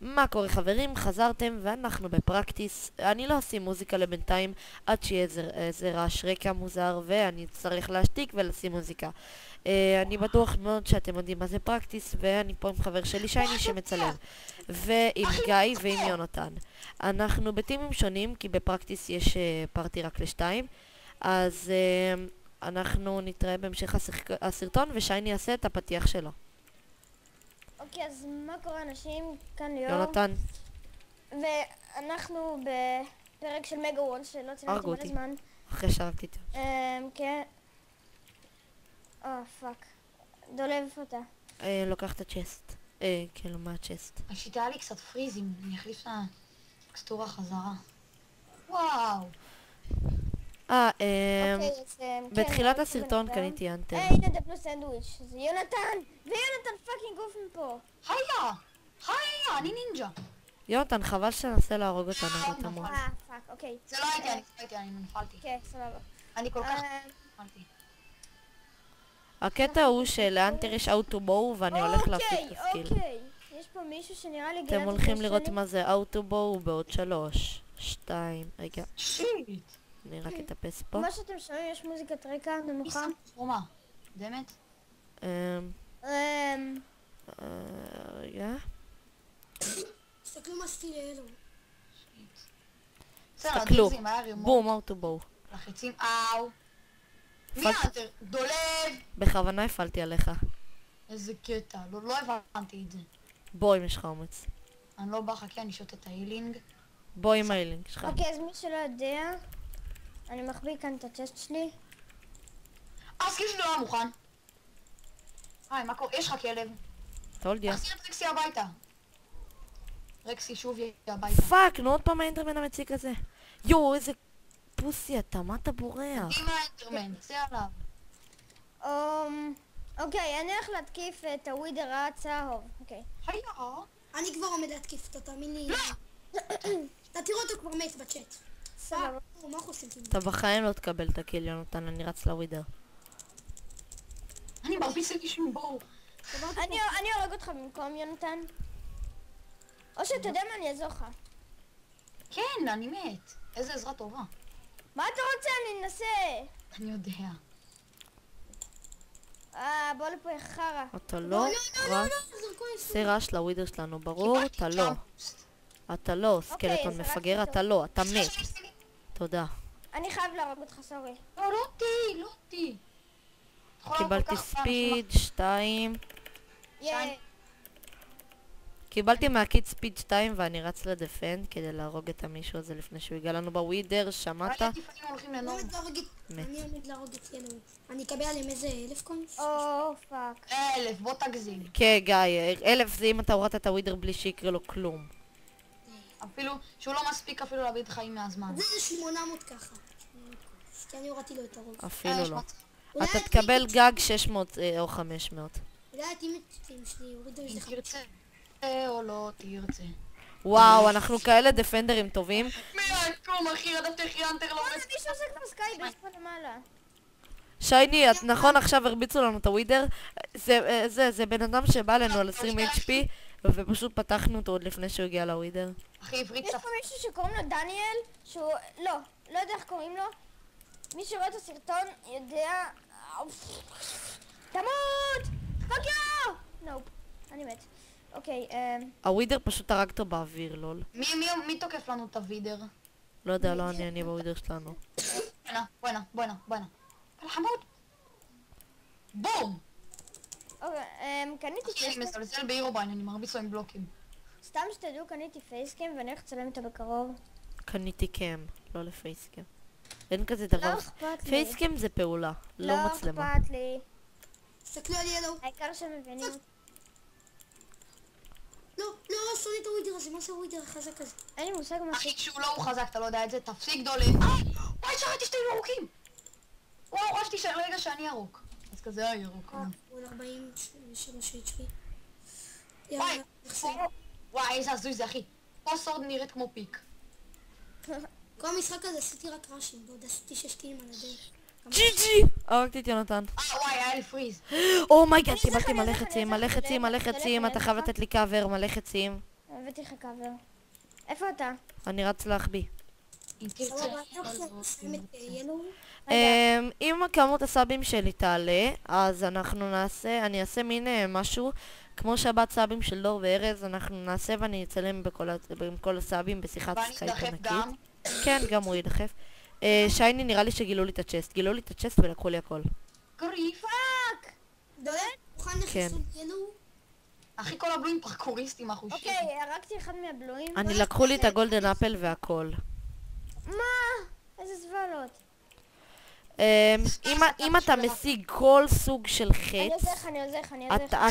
מה קורה חברים? חזרתם ואנחנו בפרקטיס. אני לא אשים מוזיקה לבינתיים עד שיהיה איזה רעש רקע מוזר ואני צריך להשתיק ולשים מוזיקה. אני בטוח מאוד שאתם יודעים מה זה פרקטיס, ואני פה עם חבר שלי שייני שמצלם, ועם גיא ועם יונתן. אנחנו בטימים שונים כי בפרקטיס יש פארטי רק לשתיים, אז אנחנו נתראה בהמשך הסרטון ושייני יעשה את הפתיח שלו. אוקיי, אז מה קורה אנשים? כאן ליאור. יונתן. ואנחנו בפרק של מגה וולס שלא צילמתי מלא זמן. אחרי שהרגתי את זה. כן. פאק. דולב, איפה אתה? לוקח את הצ'סט. כאילו, מה הצ'סט? השיטה היה לי קצת פריזים, אני אחליף את הטקסטורה חזרה. וואו. בתחילת הסרטון קניתי אנטר. הנה דפלו סנדוויץ', זה יונתן! ויונתן פאקינג גוף מפה! חיה, אני נינג'ה. יונתן, חבל שננסה להרוג אותנו, אתה מות. פאק, אוקיי. זה לא הייתי, אני נפלתי. כן, סבבה. אני כל כך נפלתי. הקטע הוא שלאנטר יש אוטובואו ואני הולך להפסיק את הסקיל. אוקיי, יש פה מישהו שנראה לי אתם הולכים לראות מה זה אוטובואו בעוד 3, 2, רגע. שיט! אני רק אטפס פה. מה שאתם שומעים, יש מוזיקת רקע נמוכה. רומה, באמת? רגע. תסתכלו מה עשיתי לאלו. תסתכלו, בום, אוטובואו. לחצים, אאו. מי אנטר? דולב! בכוונה הפעלתי עליך. איזה קטע, לא הבנתי את זה. בוא אם יש לך אומץ. אני לא בא, חכה, אני שותה את ההילינג. בוא עם ההילינג שלך. אוקיי, אז מי שלא יודע, אני מחביא כאן את הצ'סט שלי. הסקיל שלי לא מוכן. היי, מה קורה? יש לך כלב. תולדיה. תחזיר את רקסי הביתה. רקסי שוב יהיה הביתה. פאק, נו עוד פעם האינטרמן המציק הזה. יואו, איזה פוסי אתה, מה אתה בורח? עם האינטרמן, זה עליו. אוקיי, אני הולך להתקיף את הווידר הצהוב. אוקיי. היי, אני כבר עומד להתקיף אותו, תאמין לי. אתה תראו אותו כבר מת בצ'אט. סבבה. מה אנחנו עושים? אתה בחיים לא תקבל את הקיל יונתן, אני רץ לווידר. אני מרביץ לגישים, בואו. אני הורג אותך במקום יונתן. או שאתה יודע מה, אני אעזור לך. כן, אני מת. איזה עזרה טובה. מה אתה רוצה? אני אנסה. אני יודע. בוא לפה יא חרא. אתה לא רץ. עושה רעש לווידר שלנו, ברור? אתה לא. אתה לא, סקלטון מפגר, אתה לא, אתה מת. תודה. אני חייב להרוג אותך, סורי. לא אותי. קיבלתי ספיד 2. קיבלתי מהקיט ספיד 2 ואני רץ לדפנד כדי להרוג את המישהו הזה לפני שהוא יגע לנו בווידר, שמעת? אני עומד להרוג את ילו. אני אקבל עליהם איזה 1000 קוינס? פאק. 1000, בוא תגזים. כן גיא, 1000 זה אם אתה הורדת את הווידר בלי שיקרה לו כלום. אפילו שהוא לא מספיק אפילו להביא את חיים מהזמן. זה 800 ככה. כי אני הורדתי לו את הרוב. אפילו לא. אתה תקבל גג 600 או 500. אולי הטימים שלי הורידו איזה אם תרצה או לא תרצה. וואו, אנחנו כאלה דפנדרים טובים. מי היקום אחי, ידעתי איך יאנטר לא זה מישהו עושה כבר סקייבס פה למעלה. שייני, נכון עכשיו הרביצו לנו את הווידר? זה בן אדם שבא לנו על 20 HP ופשוט פתחנו אותו עוד לפני שהוא הגיע לווידר. אחי עברית יש פה מישהו שקוראים לו דניאל, שהוא לא יודע איך קוראים לו. מי שרואה את הסרטון יודע... תמות! פאק יו! נופ, אני מת. אוקיי, הווידר פשוט הרג אותו באוויר, לול. מי תוקף לנו את הווידר? לא יודע, לא אני בווידר שלנו. בואנה. חמוד. בום! קניתי אחי, אני מסלסל באירוביין, אני מרביץ לו עם בלוקים. סתם שתדעו, קניתי פייסקאם ואני הולך לצלם איתו בקרוב. קניתי קאם, לא לפייסקאם. אין כזה דבר. לא אכפת לי. פייסקאם זה פעולה, לא מצלמה. לא אכפת לי. תסתכלו על ילו. העיקר שמבינים. לא, שונא את הווידר הזה, מה זה הווידר החזק הזה? אין לי מושג מה אחי, שהוא לא הוא חזק, אתה לא יודע את זה, תפסיק דולב. וואי, שרתי שתיים ירוקים! וואו, חשבתי רגע שאני ירוק. אז כזה היה ירוק. הוא על 43 HP. וואי, איזה הזוי זה, אחי. פה סורד נראית כמו פיק. כל המשחק הזה עשיתי רק ראשים, ועוד עשיתי 6 קילים על הדרך. ג'י! הרגתי את יונתן. וואי, היה לי פריז. אומייגאד, קיבלתי מלא חצים, אתה חייב לתת לי קאבר, מלא חצים. הבאתי לך קאבר. איפה אתה? אני רץ להחביא. אם תרצה. סבבה, עכשיו נשים את ילו. אם כמות הסאבים שלי תעלה, אז אני אעשה מין משהו, כמו שבת סאבים של דור וארז, אנחנו נעשה ואני אצלם עם כל הסאבים בשיחת ואני סקייפ אדחף ענקית. גם. כן, גם הוא ידחף. שייני נראה לי שגילו לי את הצ'סט. גילו לי את הצ'סט ולקחו לי הכל. גריף. דולב, מוכן כן. לחיסון ילו? אחי, כל הבלויים פרקוריסטים אחושים. אוקיי, הרגתי אחד מהבלויים. אני לקחו לי את הגולדן אפל והכל. מה? איזה זוולות. אם אתה משיג כל סוג של אני חץ, עוזר לך.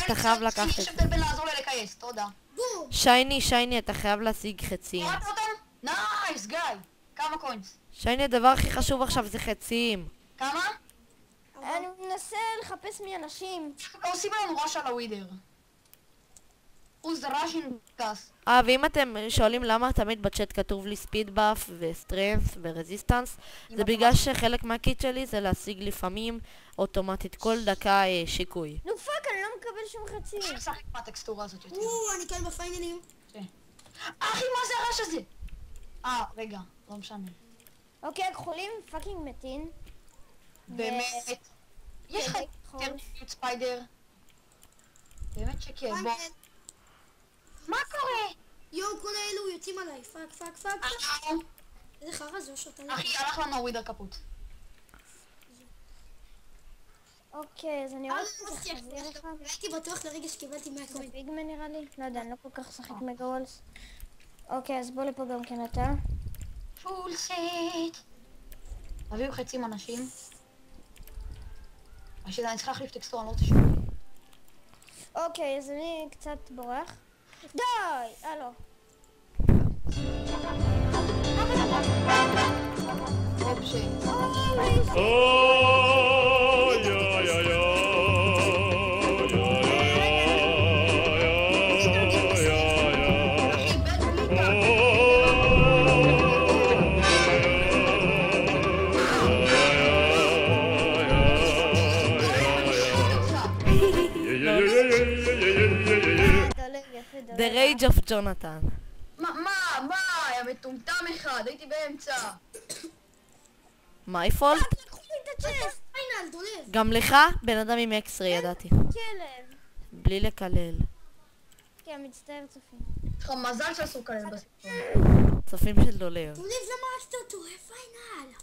אתה חייב לקחת את יש זה. הבדל בין לעזור לי לכייס, תודה. בום! שייני, אתה חייב להשיג חצים. קראת אותם? נייס, גיא. כמה קוינס? שייני, הדבר הכי חשוב עכשיו זה חצים. כמה? אני מנסה לחפש מי אנשים. עושים לנו ראש על הווידר. הוא זרשין גס. ואם אתם שואלים למה תמיד בצ'אט כתוב לי ספיד באף וסטרנס ורזיסטנס, זה בגלל שחלק מהקיט שלי זה להשיג לפעמים אוטומטית כל דקה שיקוי. נו פאק, אני לא מקבל שום חצי. אני משחק עם הטקסטורה הזאת יותר. אני כאן בפיינלים. אחי, מה זה הרעש הזה? רגע, לא משנה. אוקיי, הכחולים פאקינג מתים. באמת. יש לך יותר ספיידר? באמת שכן, בוא. מה קורה? יואו, כל האלו יוצאים עליי. פאק. איזה חרא זו שאתה לא... אחי, הלך לנו הווידר קפוט. אוקיי, אז אני רק צריך להחזיר לך. הייתי בטוח לרגע שקיבלתי 100 זה קוין. פיגמן נראה לי? לא יודע, אני לא כל כך משחק מגה וולס. אוקיי, אז בוא לפה גם כן אתה. פול סט. תביאו חצים אנשים. אני צריכה להחליף טקסטורה, אני לא רוצה שום. אוקיי, אז אני קצת בורח. די! לא. The Rage of Jonathan. מה? היה מטומטם אחד, הייתי באמצע. My fault? לקחו לי את הצ'סט! פיינל, דולב. גם לך? בן אדם עם אקסרי, ידעתי. כלב. בלי לקלל. כן, מצטער צופים. יש לך מזל שאסור כלל בסרטון. צופים של דולר. דולב, למה הרגת אותו?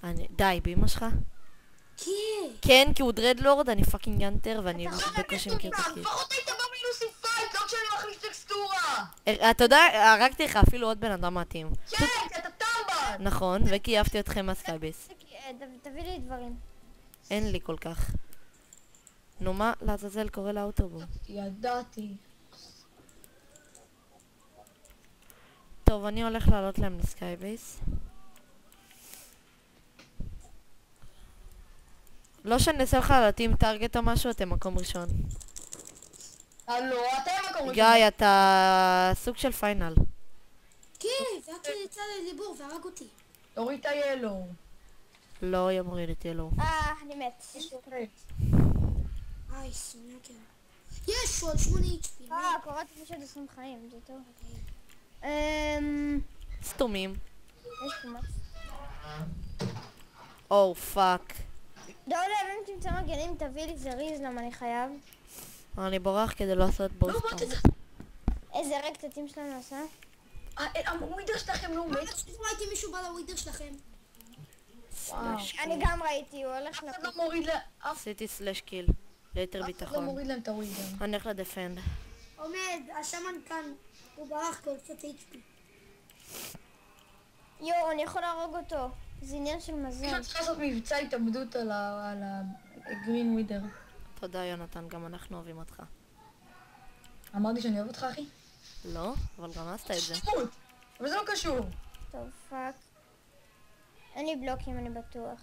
פיינל. די, באמא שלך? כן. כן, כי הוא דרדלורד, אני פאקינג גנטר, ואני בקושי מכיר את הקיט. לפחות היית במינוס עם פייט, לא כשאני מחליף טקסטורה. אתה יודע, הרגתי לך אפילו עוד בן אדם מתאים. כן, כי אתה טמבל. נכון, וכי אהבתי אתכם מהסקייביס. תביא לי דברים. אין לי כל כך. נו מה, לעזאזל קורא לאוטובוס. ידעתי. טוב, אני הולך לעלות להם לסקייביס. לא שאני אעשה לך להתאים טארגט או משהו, אתם מקום ראשון. הלו, אתם מקום גיא, אתה סוג של פיינל. כן, ואת יצא לליבור והרג אותי. תוריד את הילו. לא ימוריד את ילו. אני מת. שונא כן. יש עוד 8 HP. קוראתי פשוט 20 חיים, זה טוב. סתומים. יש פה מקס. או פאק. דולב, אם תמצא מגנים תביא לי זריז למה אני חייב. אני בורח כדי לא לעשות בוסט. איזה רגע קטטים שלנו עשה? הווידר שלכם לא מת. ראיתי מישהו בא לווידר שלכם. אני גם ראיתי, הוא הולך אף אחד לפה. לא מוריד להם. עשיתי סלש קיל. ליתר אף אחד לא ביטחון. מוריד להם את הווידר. אני הולך לדפנד. עומד, השמן כאן. הוא ברח כל קצת HP. יואו, אני יכול להרוג אותו. זה עניין של מזל. אני צריכה לעשות מבצע התאבדות על הגרין ווידר. תודה יונתן, גם אנחנו אוהבים אותך. אמרתי שאני אוהב אותך אחי? לא? אבל גם עשת את זה. שטות! אבל זה לא קשור. טוב, פאק. אין לי בלוקים, אני בטוח.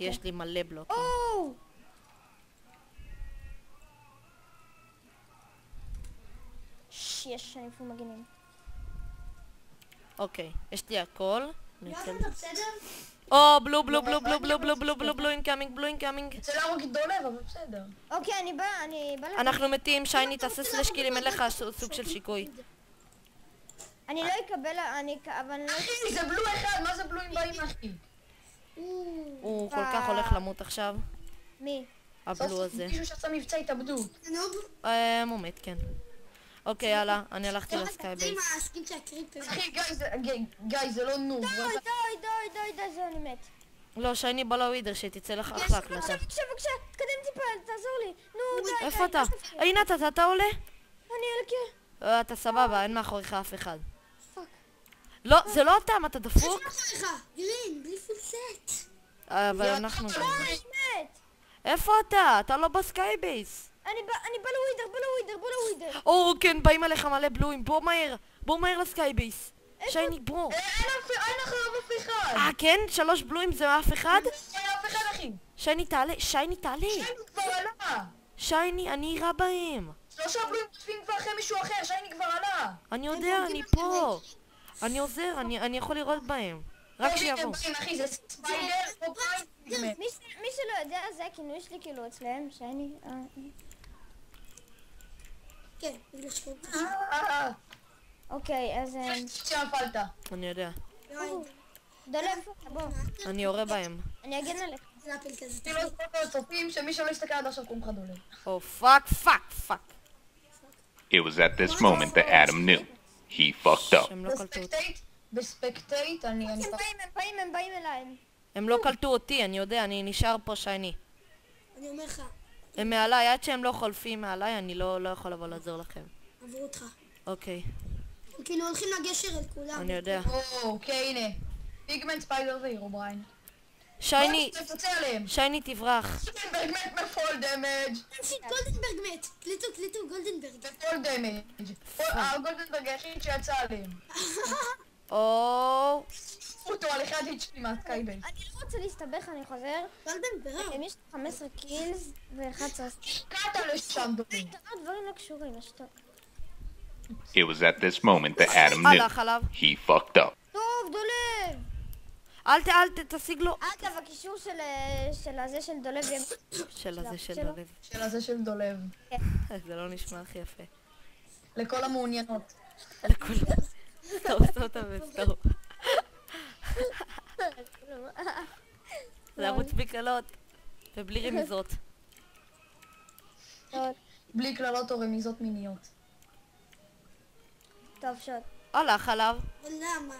יש לי מלא בלוקים. או! יש, אני פה מגנים. אוקיי, יש לי הכל. יונתן, אתה בסדר? או, בלו, בלו, בלו, בלו, בלו, בלו, בלו, בלו, בלו, אינקאמינג, בלו, אינקאמינג. רוצה להרוג את דולב, אבל בסדר. אוקיי, אני בא אנחנו מתים, שייני, תעשה סלש קיל אם אין לך סוג של שיקוי. אני לא אקבל, אבל אני לא... אחי, זה בלו אחד, מה זה בלוים באים, אחי? הוא כל כך הולך למות עכשיו. מי? הבלו הזה. מישהו שעשה מבצע התאבדות. נוב? הוא מת, כן. אוקיי, יאללה, אני הלכתי זה לסקייבייס. עם הסקין של הקריפר. אחי, גיא, זה לא נוב. די, זהו, אני מת. לא, שייני בלווידר, שתצא לך אחלה הקלטה. בבקשה, תקדם טיפה, תעזור לי. נו, די. איפה אתה? הנה אתה עולה? אני על הקיר. אתה סבבה, אין מאחוריך אף אחד. פאק. לא, זה לא אתה, אתה דפוק? יש לך, גרין, בלי פול סט. אבל אנחנו... אני מת. איפה אתה? אתה לא בסקייבייס. אני בלווידר. או, כן, באים עליך מלא בלואים. בוא מהר לסקייבייס. שייני, בוא. אין אחריו אף אחד. כן? 3 בלואים זה אף אחד? אין אף אחד, אחי. שייני, תעלה. שייני כבר עלה. שייני, אני אירה בהם. 3 בלואים כותבים כבר אחרי מישהו אחר, שייני כבר עלה. אני יודע, אני פה. אני עוזר, אני יכול לראות בהם. רק שיבואו. אחי, זה ספיידר או פיינגמן. מי שלא יודע, זה הכינוי שלי כאילו אצלם, שייני. כן, בגלל שקוראים. אוקיי, אז... שנפלת. אני יודע. דולב, בוא. אני יורה בהם. אני אגן עליך. זה אפל כזה. כאילו צופים שמי שלא יסתכל עד עכשיו קוראים לך דולב. או, פאק. It was at this moment that Adam knew. He fucked up. שהם לא קלטו אותי. בספקטייט אני... הם באים אליי. הם לא קלטו אותי, אני יודע, אני נשאר פה שייני. אני אומר לך, הם מעליי, עד שהם לא חולפים מעליי, אני לא יכול לבוא לעזור לכם. עברו אותך. אוקיי, הם כאילו הולכים לגשר אל כולם. אני יודע. אוקיי, הנה. פיגמנט, ספיידר והירו בריין. שייני, תפצה עליהם. שייני תברח. פיגמנט בפול דמג'. גולדנברג מת. קליטו, גולדנברג. בפול דמג'. הגולדנברג היחיד שיצא עליהם. או... אותו על 1 HP מהסקייבייס. אני לא רוצה להסתבך, אני חוזר. גולדנברג. יש 15 קילס ו11... קטע לשם דומים. דברים לא קשורים, השתוק. It was at this moment that Adam knew. הלך עליו. He fucked up. טוב, דולב! אל תשיג לו. אגב, הקישור של הזה של דולב... של הזה של שלו. דולב. של הזה של דולב. זה לא נשמע הכי יפה. לכל המעוניינות. לכולם. סתום את המסתור. זה ערוץ בלי קללות. ובלי רמיזות. בלי קללות או רמיזות מיניות. טוב, שוט. הלך עליו. למה?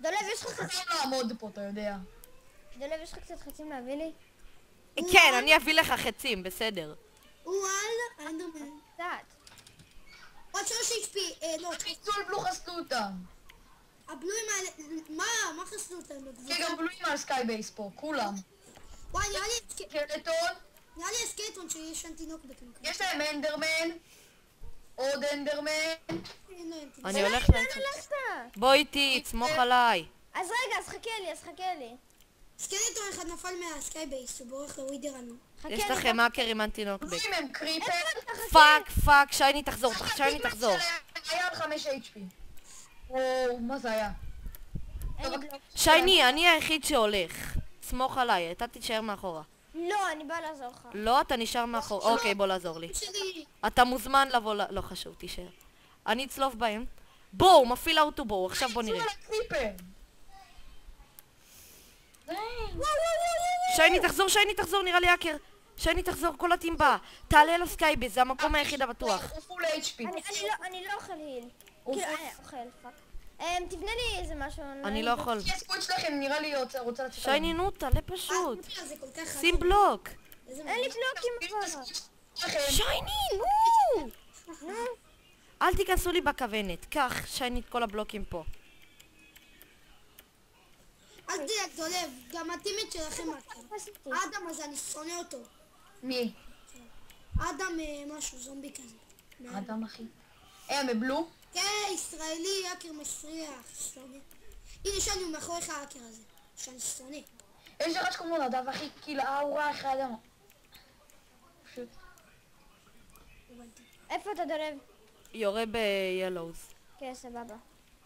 דולב, יש לך קצת... לא לעמוד פה, אתה יודע. דולב, יש לך קצת חצים להביא לי? כן, אני אביא לך חצים, בסדר. הוא על אנדרמן. קצת. עוד 3 HP. לא, חיסול בלו חסלו אותם. הבלויים האלה... מה חסלו אותם? כי גם בלויים על סקייבייס פה, כולם. וואי, סקלטון, נראה לי הסקלטון שיש שם תינוק בקנקן. יש להם אנדרמן. עוד אנדרמן. אני הולך לאמצע. הלכת! בוא איתי, תסמוך עליי. אז רגע, אז חכה לי. סקלטון אחד נפל מהסקייבייס, הוא בורח לווידר ענו. חכה יש לי. לכם האקרים אנטינוק. בלויים הם קריפר. פאק, שייני תחזור, שייני תחזור. היה על 5 HP. וואו, מה זה היה? אין לי בלוק. שייני, אני היחיד שהולך. סמוך עליי, אתה תישאר מאחורה. לא, אני באה לעזור לך. לא, אתה נשאר מאחורה. אוקיי, בוא לעזור לי. שלי. אתה מוזמן לבוא לא חשוב, תישאר. אני אצלוף בהם. בואו, מפעיל האוטובואו, עכשיו בוא נראה. קריפר. שייני תחזור, נראה לי האקר. שייני תחזור, כל הטים בא. תעלה לסקייבייס, זה המקום היחיד הבטוח. הוא פול HP. אני לא אוכל היל. כאילו, אוכל, פאק. תבנה לי איזה משהו. אני לא יכול. יש סקוויץ' שלכם, נראה לי רוצה לצאת. שייני, נו, תעלה פשוט. זה כל כך חד. שים בלוק. אין לי בלוקים כבר. שייני, נו! אל תיכנסו לי בכוונת. קח, שייני, את כל הבלוקים פה. אל תדאג, דולב, גם הטימט שלכם מכיר. אדם הזה, אני שונא אותו. מי? אדם משהו, זומבי כזה. אדם אחי. הם בבלו? כן, ישראלי, האקר מסריח, שונא. הנה שאני מאחוריך האקר הזה, שאני שונא. יש לך שקוראים לו נדב אחי, כאילו האורה אחד אמר. פשוט. איפה אתה דולב? יורה ב-Yellows. כן, סבבה.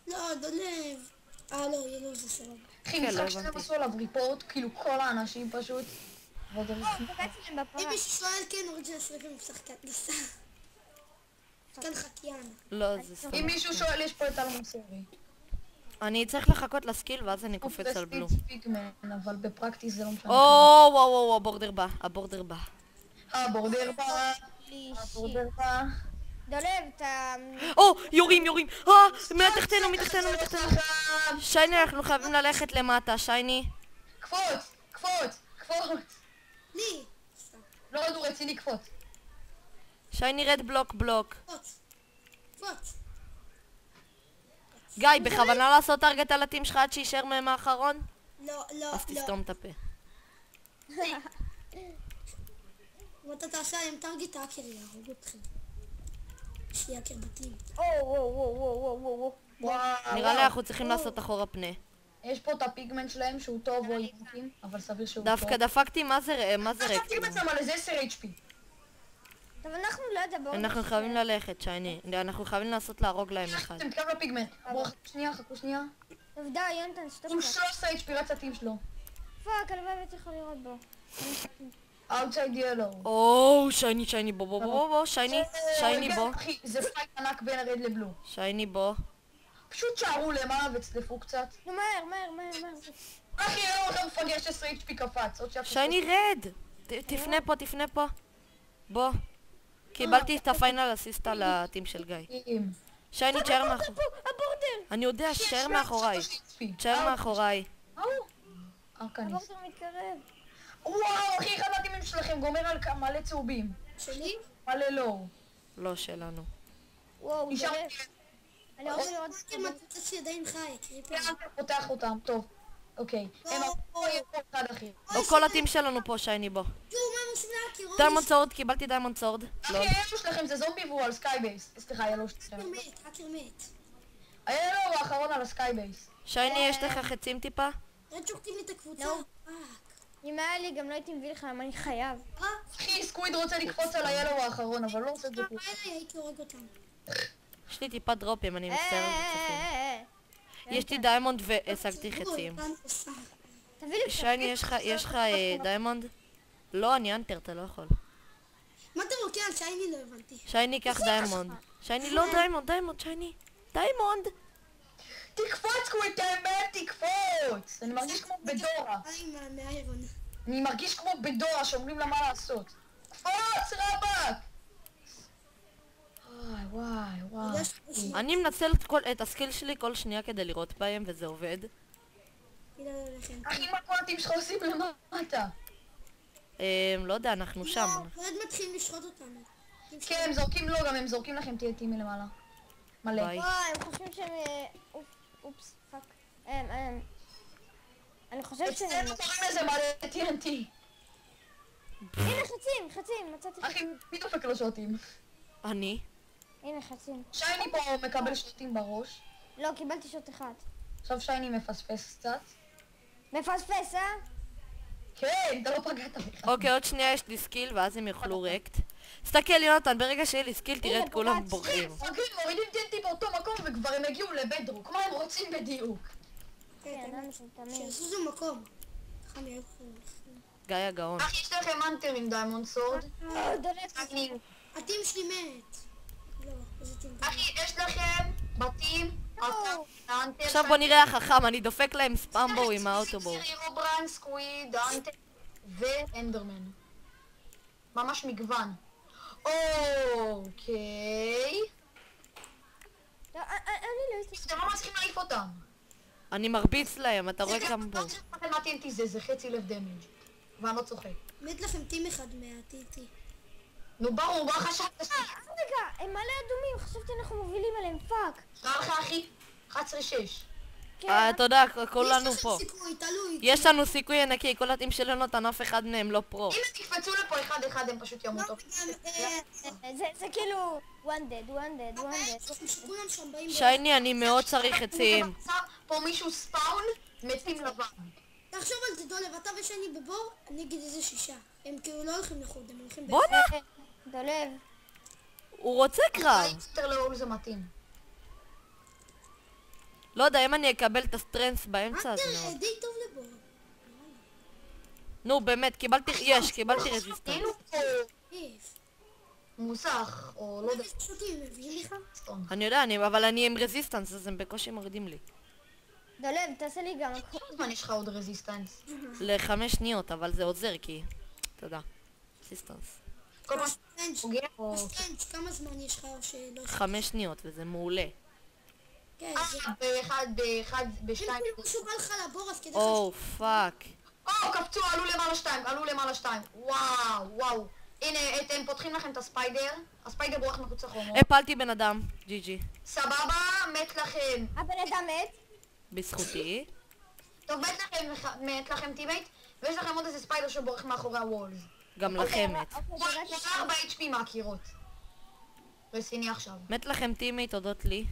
לא, דולב. לא, ילוב זה סבבה. אחי, כן, לא משחק שלהם הבנתי. עשו עליו ריפורט, כאילו כל האנשים פשוט. פגעתי להם אם בפרק. מישהו שואל, כן, אוריג'ל סריקה מבשחקת ניסה. כאן חקיין. לא, זה סתם. אם מישהו שואל, יש פה את אלמוג סרי. אני צריך לחכות לסקיל ואז אני קופץ על בלו. פיגמן, אבל בפרקטיס זה לא משנה. או, וואו, וואו, הבורדר בא, הבורדר בא. הבורדר בא, הבורדר בא. דולב, אתה... או, יורים, יורים. מתחתנו, מתחתנו, מתחתנו. שייני, אנחנו חייבים ללכת למטה, שייני. קפוץ, קפוץ, קפוץ. לי. לא עוד הוא רציני קפוץ. שייני רד בלוק בלוק. קפוץ. קפוץ. גיא, בכוונה לעשות טרגט על הטים שלך עד שישאר מהם האחרון? לא, לא, אז לא. תסתום את הפה. ואתה תעשה עם טרגט האקר יהרוג אתכם. יש לי האקר בתים. נראה לי אנחנו צריכים לעשות אחורה פנה. יש פה את הפיגמן שלהם שהוא טוב או ירוקים, אבל סביר שהוא טוב. דווקא דפקתי, מה זה עכשיו רקט? פיגמן שם על איזה 10 HP. טוב, אנחנו לא יודע, בואו... אנחנו חייבים ללכת, שייני. אנחנו חייבים לעשות להרוג להם אחד. אתם קרב לפיגמן. בואו, חכו שנייה, חכו שנייה. טוב, די, יונתן, שתוק עם קצת. 13 HP רץ הטים שלו. פאק, הלוואי הייתי יכול לראות בו. Outside yellow. או, שייני, שייני, בוא, בוא, בוא, בוא, שייני, שייני, בוא. אחי, זה פייט ענק בין הרד לבלו. שייני, בוא. פשוט שערו למעלה וצלפו קצת. נו, מהר, מהר, מהר, מהר. אחי, אין לך מפגר 16 HP קפץ. עוד שאף שייני, רד! תפנה פה, תפנה פה. בוא. קיבלתי את הפיינל אסיסט על הטים של גיא. שייני, תשאר מאחוריי. הבורדר! אני יודע, תשאר מאחוריי. תשאר מאחוריי. הבורדר מתקרב. וואו, אחי, אחד מהטימים שלכם גומר על מלא צהובים. שלי? מלא לואו. לא שלנו. וואו, נשאר דולב. אני רוצה לראות... האקר מצוצה שעדיין חי, קריפר. פותח אותם, טוב. אוקיי. הם פה אחד אחי. או כל הטים שלנו פה, שייני, בוא. יואו, מה הם עושים לאקר? דיימונד סורד, קיבלתי דיימונד סורד. אחי, הילו שלכם זה זומבי והוא על סקייבייס. סליחה, הילו שלכם. האקר מת, האקר מת. הילו הוא האחרון על הסקייבייס. שייני, יש לך חצים טיפה? רד שוחטים לי את הקבוצה. נו. פאק. אם היה לי, גם לא הייתי מביא לך, למה אני חייב. אחי, סקוויד רוצה לקפוץ על הילו האחרון, אבל לא עושה את זה פה. הייתי הורג אותם. יש לי טיפה דרופים, אני מצטער על זה. יש לי דיימונד והשגתי חצים. תביא לי שייני, יש לך דיימונד? לא, אני אנטר, אתה לא יכול. מה אתה רוקע על שייני? לא הבנתי. שייני, קח דיימונד. שייני, לא דיימונד, דיימונד, שייני. דיימונד! תקפוץ קוויד, האמת, תקפוץ! אני מרגיש כמו בדורה. מהאיירון. אני מרגיש כמו בדורה שאומרים לה מה לעשות. קפוץ, רבאק! וואי, וואי. אני מנצל את הסקיל שלי כל שנייה כדי לראות בהם, וזה עובד. אחי, מה כל הטים שלך עושים למטה? לא יודע, אנחנו שם. רד מתחילים לשחוט אותנו. כן, הם זורקים לו, גם הם זורקים לכם TNT מלמעלה. מלא. ביי. וואי, הם חושבים שהם... אופס, פאק. אני חושבת שהם... אצלנו קוראים לזה מלא TNT. הנה חצים, חצים, מצאתי חצים. אחי, מי דופק לו שוטים? אני? הנה חצים. שייני פה מקבל שוטים בראש. לא, קיבלתי שוט אחד. עכשיו שייני מפספס קצת. מפספס, אה? כן, אתה לא פגעת בכלל. אוקיי, עוד שנייה יש לי סקיל, ואז הם יאכלו רקט. תסתכל, יונתן, ברגע שיהיה לי סקיל, תראה את כולם בורחים. אוקיי, מורידים TNT באותו מקום וכבר הם הגיעו לבדרוק. מה הם רוצים בדיוק? כן, אני תמיד. שיעשו זה מקום. ככה נהיה יכולים. גיא הגאון. אחי, יש לכם אנטר עם דיימונד סורד. דולב, הטים שלי מת. לא, איזה טים. אחי, יש לכם בתים, האנטר... עכשיו בוא נראה החכם, אני דופק להם ספמבו עם האוטובו. הירוברן, סקוויד, האנטר ואנדרמן. ממש מגוון. אוקיי. אני לא יודעת. אתם לא מצליחים להעיף אותם. אני מרביץ להם, אתה רואה כמה פה. מה TNT זה חצי לב דמג' ואני לא צוחק. מת לכם טים אחד מה-TT. נו ברור, מה חשבת? רגע, הם מלא אדומים, חשבתי אנחנו מובילים עליהם, פאק. ראה לך אחי? 11-6. כן, אתה יודע, כולנו יש פה. לכם סיכוי, תלוי. יש לנו סיכוי ענקי, כל הטים של יונתן, אף אחד מהם לא פרו. אם הם תקפצו לפה אחד הם פשוט ימותו. זה כאילו one dead, one dead, one dead. שכולם שם באים... שייני, אני מאוד צריך עצים. פה מישהו ספאון, מתים לבן. תחשוב על זה דולב, אתה ושני בבור, אני אגיד איזה 6. הם כאילו לא הולכים לחוד, הם הולכים... בואנה, דולב. הוא רוצה קרב. יותר לאול זה מתאים. לא יודע, אם אני אקבל את הסטרנס באמצע, אז תראה, מאוד. די טוב לבור. נו, באמת, קיבלתי רזיסטנס. כאילו פה. איף. מוסך, או לא יודע. פשוט הם מביאים לך? סטון. אני יודע, אבל אני עם רזיסטנס, אז הם בקושי מורידים לי. דולב, תעשה לי גם. כמה זמן יש לך עוד רזיסטנס? ל5 שניות, אבל זה עוזר כי... תודה. רזיסטנס. כל פעם סטרנג', פוגע או... סטרנג', כמה זמן יש לך או שלא? 5 שניות, וזה מעולה. כן, זה... בשתיים. כאילו משהו בא לך לבור אז כדאי לך... או, פאק. קפצו, עלו למעלה שתיים. וואו. הנה, הם פותחים לכם את הספיידר. הספיידר בורח מחוץ לחומות. הפלתי בן אדם, ג'י ג'י. סבבה, מת לכם. הבן אדם מת. בזכותי. טוב, מת לכם טימייט, ויש לכם עוד איזה ספיידר שבורח מאחורי הוולס. גם לכם מת. הוא 4 HP מהקירות. רציני עכשיו. מת לכם טימי, תודות לי.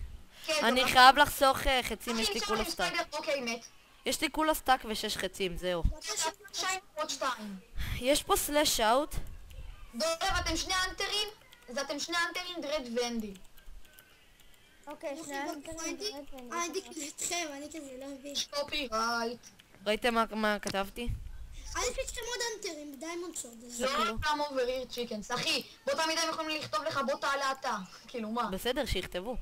כן, אני טוב, חייב לחסוך חצים, יש אחי, לי נשאר כולה עם סטאק. ספיידר, אוקיי, מת. יש לי כולה סטאק ו6 חצים, זהו. שיין עוד 2. יש פה סלאש אאוט. דולב, אתם שני אנטרים? אתם שני אנטרים, דרד ואנדי. אוקיי, שנייה. אני כזה איתכם, אני כזה לא מבין. קופי רייט. ראיתם מה כתבתי? אני פתאום עוד אנטרים, דיימונד סוד. אז- לא פעם אובריר צ'יקנס. אחי, באותה מידה הם יכולים לכתוב לך בוא תעלה אתה. כאילו מה? בסדר, שיכתבו.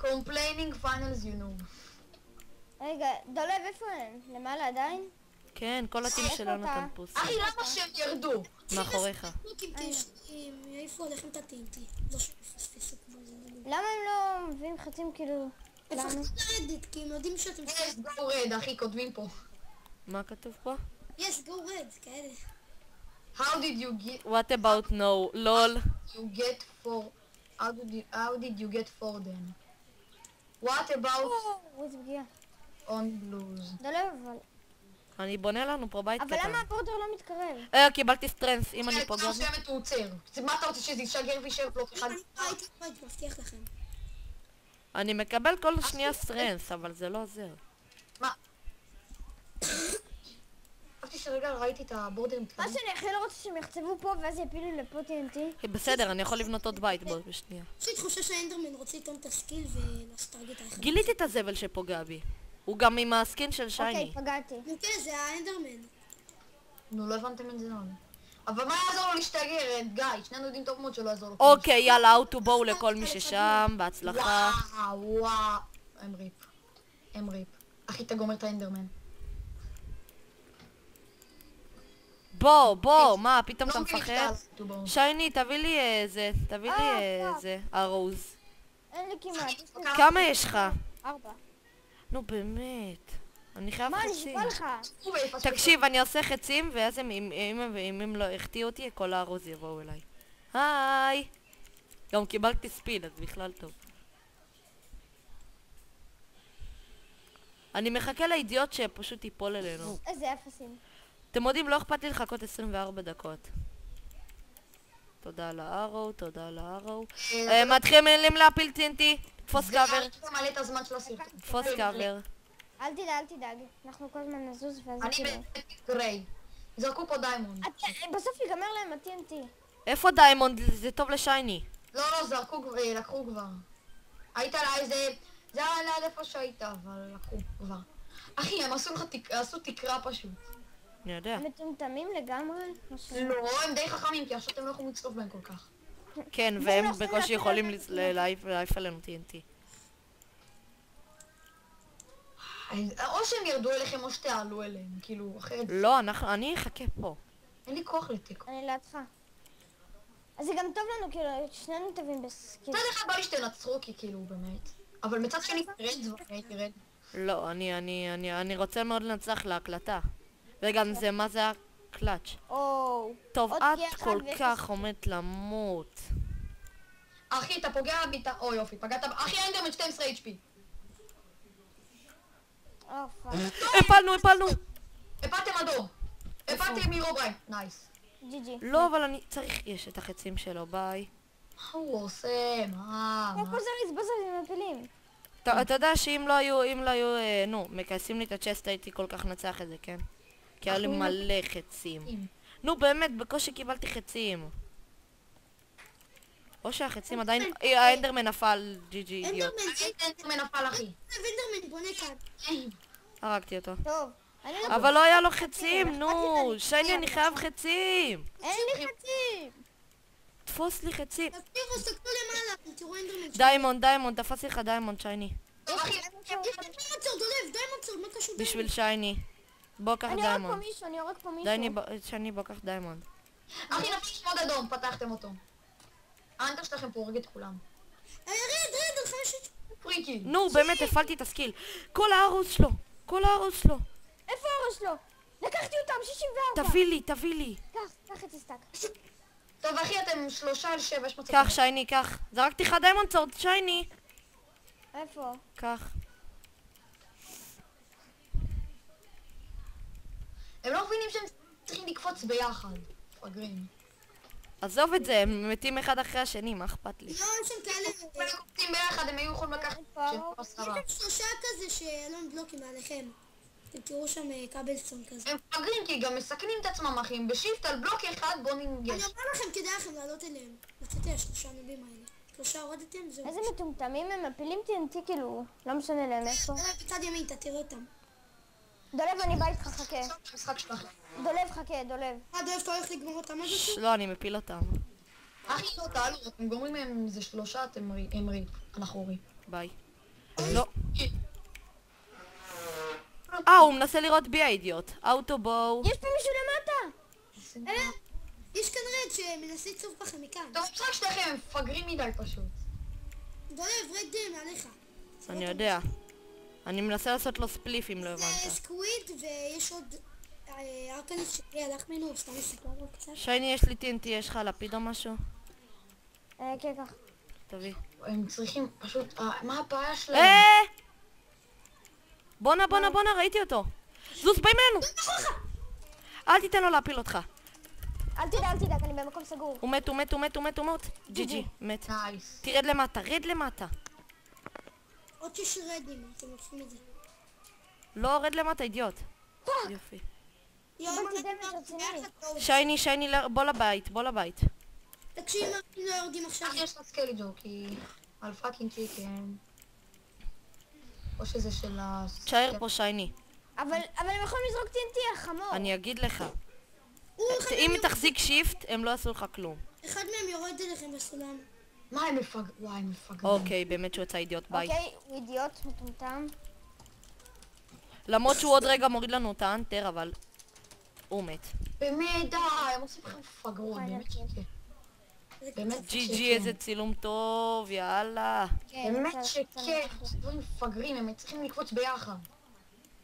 Complaining finals you know. רגע, דולב, איפה הם? למעלה עדיין? כן, כל הטים שלנו אותה. נתן פוס. אחי, למה שהם ירדו? מאחוריך. איפה לכם את הטינטי? לא שפספסו כמו זה. למה הם לא מביאים חצים כאילו... הם מפחדים לרדת, כי הם יודעים שאתם... Yes, go red, אחי, כותבים פה. מה כתוב פה? yes, go red, כאלה. How did you get... What about no? לול. you get for... How did you get for them? What about איזה פגיעה. on blues? דולב, אבל... אני בונה לנו פה בית אבל קטן. למה הפורטר לא מתקרב? קיבלתי סטרנס, אם אני פוגע. מסוימת הוא עוצר. מה אתה רוצה שזה ישגר וישאר בלוק אחד? הייתי בית, מבטיח לכם. אני מקבל כל שנייה סטרנס, אבל זה לא עוזר. מה? חשבתי שרגע ראיתי את הבורדר מה מתקדם. שאני הכי לא רוצה שהם יחצבו פה ואז יפילו לפה TNT. בסדר, אני יכול לבנות עוד בית בו בשנייה. יש לי תחושה שהאנדרמן רוצה לטעון את הסקיל ולעשות טרגט האחד. גיליתי את הזבל שפוגע בי. הוא גם עם הסקין של אוקיי, שייני. פגעתי. כן, זה האנדרמן. נו, לא הבנתם את זה נכון. אבל מה יעזור לו להשתגר, גיא? שנינו יודעים טוב מאוד שלא יעזור לו. אוקיי, יאללה, אוטו בואו לכל מי ששם, בהצלחה. וואו. הם ריפ. אחי, אתה גומר את האנדרמן. בוא, מה, פתאום אתה לא מבין מפחד? איך אתה עושה, שייני, תביא לי תביא לי זה, ארוז. אין לי כמעט. יש לי כמה יש לך? 4. נו באמת. אני חייב מה, חצים. נשבע לך? תקשיב, אני עושה חצים, ואז אם הם לא החטיאו אותי, כל הארוז יבואו אליי. היי! גם קיבלתי ספיד, אז בכלל טוב. אני מחכה לאידיוט שפשוט ייפול אלינו. איזה אפסים. אתם יודעים, לא אכפת לי לחכות 24 דקות. תודה על הארו, תודה על הארו. מתחילים להפיל TNT, תפוס קאבר, זה מלא את הזמן של הסרטון. תפוס קאבר. אל תדאג. אנחנו כל הזמן נזוז ואז אני כאילו... בגריי. זרקו פה דיימונד. בסוף ייגמר להם ה-TNT. איפה דיימונד? זה טוב לשייני. לא, זרקו, לקחו כבר. היית לה איזה... זה היה ליד איפה שהיית, אבל לקחו כבר. אחי, הם עשו תקרה פשוט. אני יודע. הם מטומטמים לגמרי? לא, הם די חכמים, כי עכשיו אתם לא יכולים לצטוף בהם כל כך. כן, והם בקושי יכולים להעיף עלינו TNT. או שהם ירדו אליכם או שתעלו אליהם, כאילו, אחרת... לא, אני אחכה פה. אין לי כוח לתיקו. אני לידך. אז זה גם טוב לנו, כאילו, שנינו טובים בסקיל. מצד אחד בא לי שתנצחו, כי כאילו, באמת. אבל מצד שני, תרד. לא, אני רוצה מאוד לנצח להקלטה. וגם זה, מה זה הקלאץ'? או... טוב, עוד את פגיעה אחת כל ויש כך עומדת למות. אחי, אתה פוגע ביתה... או יופי, פגעת... אחי, האנדרמן 12 HP. פאק. הפלנו! הפלתם אדום. הפלתם מירובריין. נייס. GG. לא, אבל אני צריך... יש את החצים שלו, ביי. מה הוא עושה? מה? פה זריז, הם מפילים. אתה יודע שאם לא היו, מכנסים לי את הצ'סט, הייתי כל כך נצח את זה, כן? כי היה לי מלא חצים. נו, באמת, בקושי קיבלתי חצים. או שהחצים עדיין... האנדרמן נפל, GG אידיוט. האנדרמן נפל, אחי. אנדרמן בונה כאן. הרגתי אותו. טוב. אני לא... אבל לא היה לו חצים, נו! שייני, אני חייב חצים! אין לי חצים! תתפוס לי חצי. תקשיבו, תסתכלו למעלה, תראו אנדרמן. דיימונד, תפס לך דיימונד, שייני. טוב, אחי, דיימונד סורד, מה קשור? בשביל שייני. בוא קח אני הורג פה דיימונד. מישהו, אני הורג פה מישהו. שייני, בוא קח דיימונד. אחי, נפל שמוד אדום, פתחתם אותו. האנטר שלכם פה הורג את כולם. רד, על 5... פריקי. נו, באמת, הפעלתי את הסקיל. כל הארוס שלו. איפה הראש שלו? לקחתי אותם, 64. תביא לי. קח את הסטאק. טוב, אחי, אתם 3 על 7, יש מצב. קח, שייני, קח. זרקתי לך דיימונד סורד, שייני. איפה? קח. הם לא מבינים שהם צריכים לקפוץ ביחד. פגרים. עזוב את זה, הם מתים אחד אחרי השני, מה אכפת לי? לא, הם שם כאלה... אם הם קופצים ביחד, הם היו יכולים לקחת שהם פה 10. יש שם 3 כזה שאלון בלוקים מעליכם. אתם תראו שם קבלסון כזה. הם פגרים כי גם מסכנים את עצמם, אחי. הם בשיפט על בלוק אחד, בוא אני ננגש. אומר לכם, כדאי לכם לעלות אליהם. לצאתי ל3 נובים האלה. 3 הורדתם, זהו. איזה מטומטמים הם מפילים TNT כאילו, לא משנה להם איפה. בצד ימין, אתה תראה אותם. דולב, אני בא איתך, חכה. משחק שלכם. דולב, חכה, דולב. דולב, אתה הולך לגמור אותם אז משהו? לא, אני מפיל אותם. אחי, לא, תעלו, אתם גורמים להם איזה 3, הם ריפ. אנחנו ריפ. ביי. לא. הוא מנסה לראות בי האידיוט. אוטובואו. יש פה מישהו למטה! יש כאן רד שמנסה לצוף בכם מכאן. טוב, המשחק שלכם הם מפגרים מדי פשוט. דולב, רד מעליך. אני יודע. אני מנסה לעשות לו ספליף אם לא זה הבנת. סקוויד ויש עוד ארקליס שהלך ממנו, הוא סתם מסתכל עליו קצת. שייני, יש לי TNT, יש לך לפיד או משהו? כן, קח. תביא. הם צריכים פשוט... מה הבעיה שלהם? בואנה, ראיתי אותו. זוז, בא ממנו. אל תיתן לו להפיל אותך. אל תדאג, אני במקום סגור. הוא מת. ג'י, מת. נייס. תרד למטה. עוד 6 רדים, אתם לוקחים את זה. לא, רד למטה, אידיוט. יופי. קיבלתי דמג' רציני. שייני, בוא לבית. תקשיב, אם לא יורדים עכשיו. אחי, יש לך סקלי ג'ו, כי... על פאקינג צ'יקן. או שזה של ה... תשאר פה, שייני. אבל הם יכולים לזרוק TNT, החמור. אני אגיד לך. אחד אם מהם- תחזיק שיפט, הם לא יעשו לך כלום. אחד מהם יורד אליכם בסולם. מה הם מפגרים? וואי, הם מפגרים. אוקיי, באמת שהוא יצא אידיוט, ביי. אוקיי, הוא אידיוט, מטומטם. למרות שהוא עוד רגע מוריד לנו את האנטר, אבל... הוא מת. באמת, די, הם עושים לכם מפגרות, באמת שכן. באמת ג'י, איזה צילום טוב, יאללה. כן, באמת קצת- שכן, דברים מפגרים, הם צריכים לקפוץ ביחד.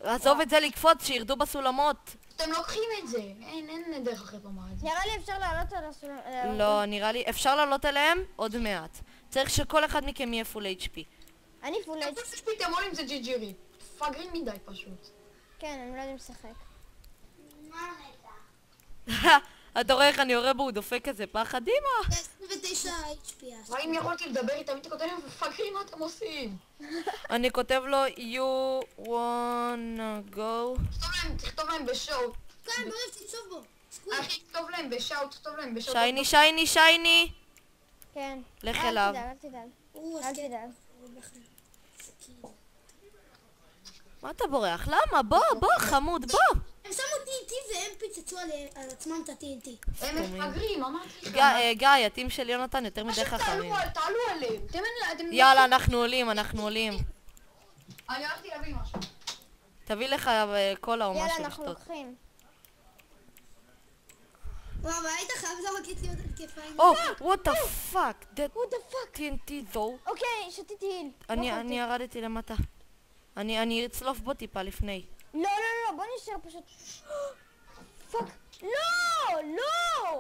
עזוב את זה לקפוץ, שירדו בסולמות. אתם לוקחים את זה, אין דרך אחרת לומר את זה. נראה לי אפשר לעלות על הסולם. לא, נראה לי, אפשר לעלות אליהם עוד מעט. צריך שכל אחד מכם יהיה פול HP. אני פול אייג'. פתאום עולים זה ג'י. מפגרים מדי פשוט. כן, הם לא יודעים לשחק. אתה רואה איך אני יורה בו, הוא דופק כזה פחד, אמא. 29 HP. וואי, אם יכולתי לדבר איתם, הייתי כותב להם מפגרים, מה אתם עושים? אני כותב לו, you wanna go. תכתוב להם בשאוט. כאן, דולב, תצוף בו. סקוויד. אחי, תכתוב להם בשאוט, תכתוב להם בשאוט. שייני. כן. לך אל אליו. תדאג, אל תדאג. הוא אל תדאג. מה אתה בורח? למה? בוא, חמוד, בוא. הם שמו TNT והם פיצצו על עצמם את ה-TNT. הם מפגרים, אמרתי לך. גיא, הטים של יונתן יותר מדי חכמים. תעלו עליהם. אתם... יאללה, אנחנו עולים. אני הלכתי להביא משהו. תביא לך קולה או יאללה, משהו אנחנו לשתות. לוקחים. וואו, אבל היית חייב לזרוק את להיות על כתפיים. what the fuck? that What the fuck? TNT though. אוקיי, שתיתי היל. אני ירדתי למטה. אני אצלוף בו טיפה לפני. לא, בוא נשאר פשוט. פאק. לא!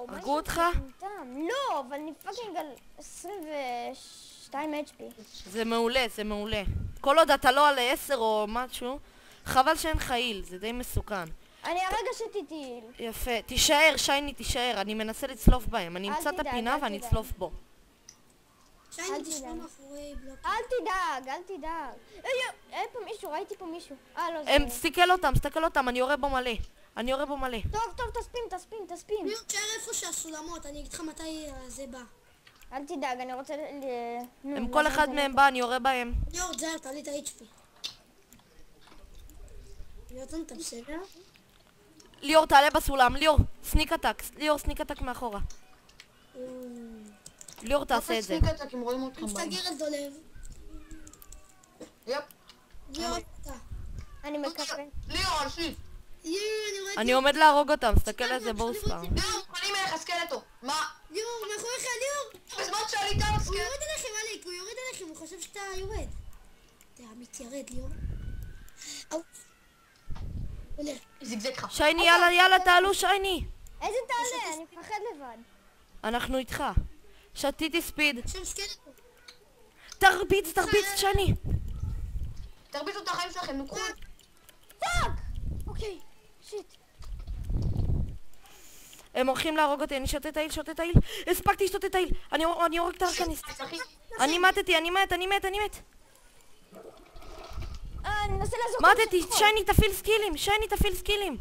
מה הרגו יש אותך? לך מטומטם? לא, אבל אני פאקינג על 22 HP. זה מעולה. כל עוד אתה לא על 10 או משהו, חבל שאין חייל, זה די מסוכן. אני הרגע שתיתי היל. יפה. תישאר, שייני, תישאר. אני מנסה לצלוף בהם. אני אל אמצא את תדאג, הפינה אל ואני תדאג. אצלוף בו. שייני אל תשמע תדאג. מאחורי בלוק. אל תדאג. היה פה מישהו, ראיתי פה מישהו. לא, זה... תסתכל אותם, אני יורה בו מלא. טוב, תספין. ליאור, תשאר איפה שהסולמות, אני אגיד לך מתי זה בא. אל תדאג, אני רוצה הם כל אחד מהם בא, אני יורה בהם. ליאור, תזהר, תעלי את ה-HP. יונתן, אתה בסדר? ליאור, תעלה בסולם, ליאור, סניק אטק מאחורה. ליאור תעשה את זה. תפסיק את זה, כי הם רואים אתכם באים. תסתגר את דולב. יפ. ליאור, אתה. אני מקווה. ליאור, על שיט. ליאור, אני רואה את אני עומד להרוג אותם, תסתכל על זה בוספר. ליאור, מוכנים אליך, סקלטו. מה? ליאור, מאחוריך, ליאור! בזמן שעלית על הוא סקלטו. יורד אליכם, אליק, הוא יורד אליכם, הוא חושב שאתה יורד. אתה מתיירד, ליאור. אאו. הולך. זיגזג לך. שייני, יאללה, יאללה, תעלו, שייני. איזה תעלה? אני מפחד לבד. אנחנו איתך. שתיתי ספיד. שם סקלטו. תרביץ, שייני. תרביצו את החיים שלכם, נו קחו. פאק! אוקיי, שיט. הם הולכים להרוג אותי, אני שותה תהיל. הספקתי לשתות תהיל. אני הורג את הארקניסט. אחי. אני מתתי, אני מת. אני מנסה לעזור. מתתי, שייני, תפעיל סקילים.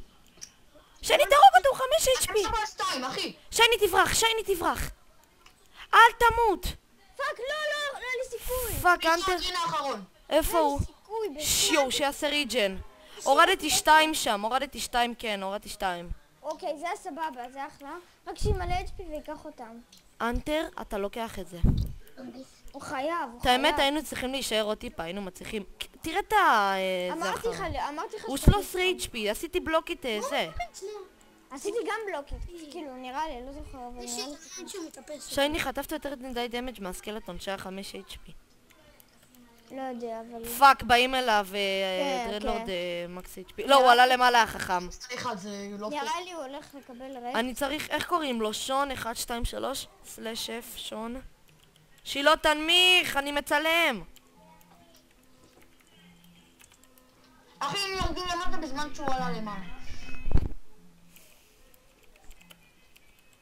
שייני, תהרוג אותו, הוא 5 HP. אני עכשיו על 2, אחי. שייני, תברח. אל תמות. פאק, לא היה לי סיכוי. פאק, מי אנטר. שהג'ין האחרון. איפה הוא? סיכוי בכלל. שיו, שיעשה ריג'ן. הורדתי 2 שם, הורדתי 2. אוקיי, זה היה סבבה, זה אחלה. רק שימלא HP ויקח אותם. אנטר, אתה לוקח את זה. הוא חייב. את האמת, היינו צריכים להישאר עוד טיפה, היינו מצליחים. תראה את ה... אמרתי לך הוא 13 HP, עשיתי בלוקית זה. עשיתי גם בלוקית. כאילו, נראה לי, לא זוכר, אבל נראה לי. אין שהוא מטפס. שייני, חטפת יותר מדי דמג' מהסקלטון שהיה 5 HP. לא יודע, אבל... פאק, באים אליו דרדלורד מקס HP. לא, הוא עלה למעלה החכם. סליחה, זה לא פה. נראה לי הוא הולך לקבל רייט. אני צריך, איך קוראים לו? שון 123 /F שון. שלא תנמיך, אני מצלם. אחי, הם יורדים למטה בזמן שהוא עלה למעלה.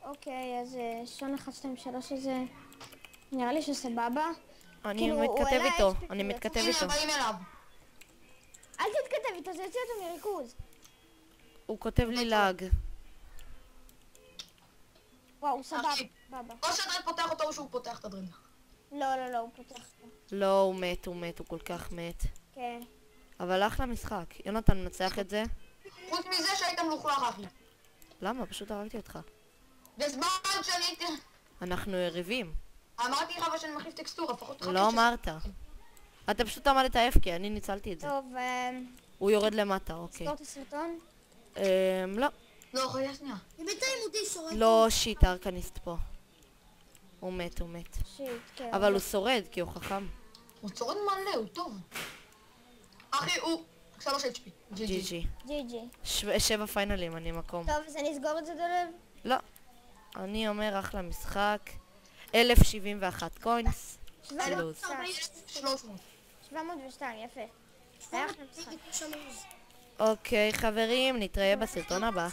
אוקיי, אז שון 1, 2, 3 הזה... נראה לי שסבבה. אני כאילו, הוא מתכתב העלה איתו, HP אני כזה. מתכתב הנה, איתו. באים אליו. אל תתכתב איתו, זה יוציא אותו מריכוז. הוא כותב לי לאג. וואו, סבבה. אחי. סבבה. או שהדרד פותח אותו או שהוא פותח את הדרד. לא, הוא פותח אותו. לא, הוא מת, הוא כל כך מת. כן. אבל אחלה משחק. יונתן מנצח את זה? חוץ מזה שהיית מלוכלך, אחי. למה? פשוט הרגתי אותך. בזמן שאני הייתי... אנחנו יריבים. אמרתי לך אבל שאני מחליף טקסטורה, לפחות לא אמרת. אתה פשוט עמדת FK, אני ניצלתי את זה. טוב, הוא יורד למטה, אוקיי. סגור את הסרטון. לא. לא, חיה שנייה. בינתיים הוא די שורד. לא שיט, הארקניסט פה. הוא מת. שיט, כן. אבל הוא שורד, כי הוא חכם. הוא צורד מלא, הוא טוב. אחי, הוא 3 HP. GG. GG. 7 פיינלים, אני מקום. טוב, אז אני אסגור את זה דולב. לא. אני אומר אחלה משחק. 1071 קוינס. 300. 702, יפה. היה אחלה משחק. אוקיי, חברים, נתראה בסרטון הבא.